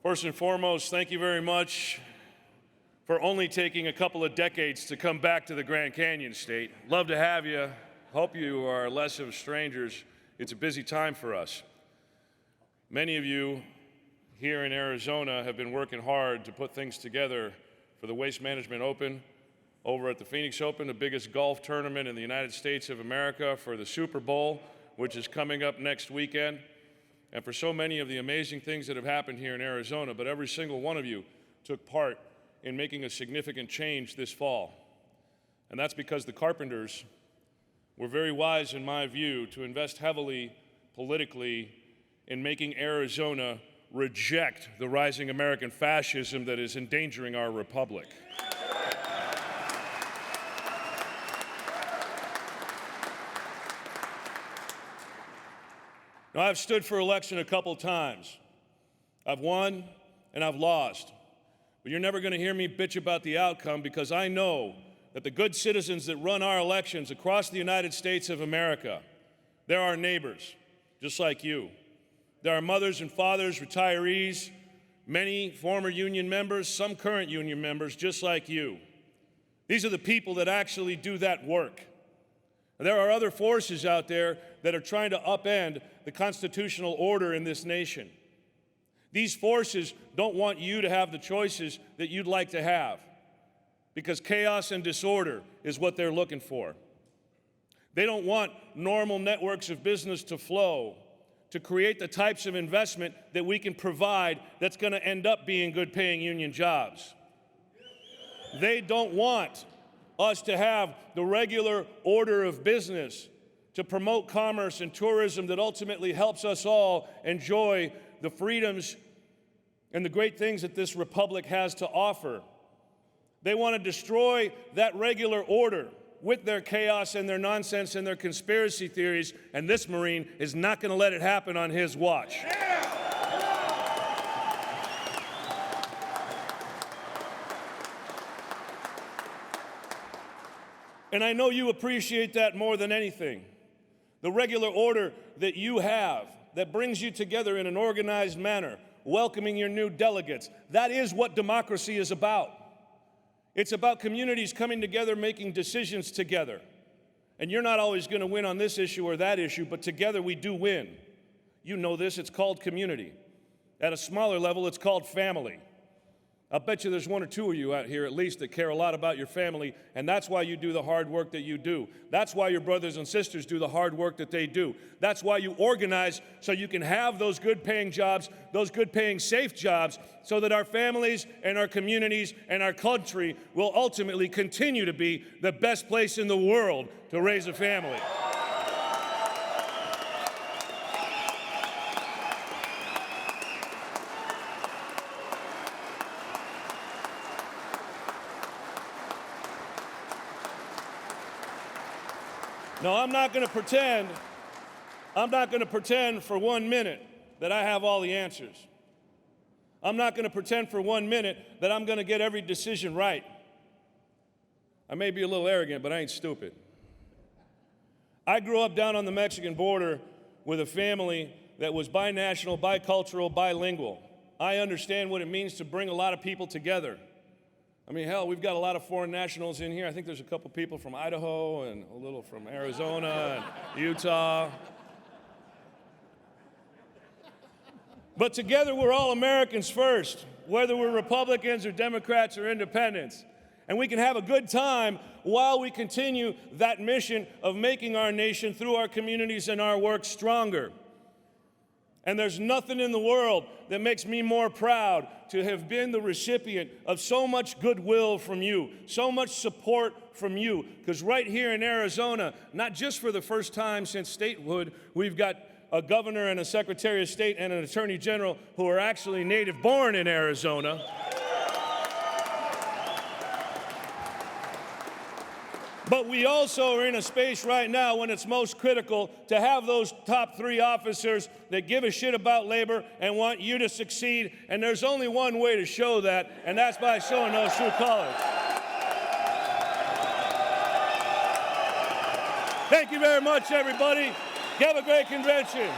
First and foremost, thank you very much for only taking a couple of decades to come back to the Grand Canyon State. Love to have you. Hope you are less of strangers. It's a busy time for us. Many of you here in Arizona have been working hard to put things together for the Waste Management Open over at the Phoenix Open, the biggest golf tournament in the United States of America, for the Super Bowl, which is coming up next weekend, and for so many of the amazing things that have happened here in Arizona. But every single one of you took part in making a significant change this fall. And that's because the Carpenters were very wise, in my view, to invest heavily politically in making Arizona reject the rising American fascism that is endangering our republic. Now, I've stood for election a couple times. I've won and I've lost. But you're never going to hear me bitch about the outcome, because I know that the good citizens that run our elections across the United States of America, they're our neighbors, just like you. There are mothers and fathers, retirees, many former union members, some current union members, just like you. These are the people that actually do that work. There are other forces out there that are trying to upend the constitutional order in this nation. These forces don't want you to have the choices that you'd like to have, because chaos and disorder is what they're looking for. They don't want normal networks of business to flow, to create the types of investment that we can provide that's going to end up being good-paying union jobs. They don't want us to have the regular order of business to promote commerce and tourism that ultimately helps us all enjoy the freedoms and the great things that this republic has to offer. They want to destroy that regular order with their chaos and their nonsense and their conspiracy theories, and this Marine is not going to let it happen on his watch. And I know you appreciate that more than anything. The regular order that you have that brings you together in an organized manner, welcoming your new delegates, that is what democracy is about. It's about communities coming together, making decisions together. And you're not always going to win on this issue or that issue, but together we do win. You know this, it's called community. At a smaller level, it's called family. I'll bet you there's one or two of you out here at least that care a lot about your family, and that's why you do the hard work that you do. That's why your brothers and sisters do the hard work that they do. That's why you organize so you can have those good-paying jobs, those good-paying safe jobs, so that our families and our communities and our country will ultimately continue to be the best place in the world to raise a family. No, I'm not going to pretend for 1 minute that I have all the answers. I'm not going to pretend for 1 minute that I'm going to get every decision right. I may be a little arrogant, but I ain't stupid. I grew up down on the Mexican border with a family that was binational, bicultural, bilingual. I understand what it means to bring a lot of people together. I mean, hell, we've got a lot of foreign nationals in here. I think there's a couple people from Idaho and a little from Arizona and Utah. But together we're all Americans first, whether we're Republicans or Democrats or independents. And we can have a good time while we continue that mission of making our nation, through our communities and our work, stronger. And there's nothing in the world that makes me more proud to have been the recipient of so much goodwill from you, so much support from you. Because right here in Arizona, not just for the first time since statehood, we've got a governor and a secretary of state and an attorney general who are actually native born in Arizona. But we also are in a space right now when it's most critical to have those top 3 officers that give a shit about labor and want you to succeed. And there's only one way to show that, and that's by showing those true colors. Thank you very much, everybody. Have a great convention.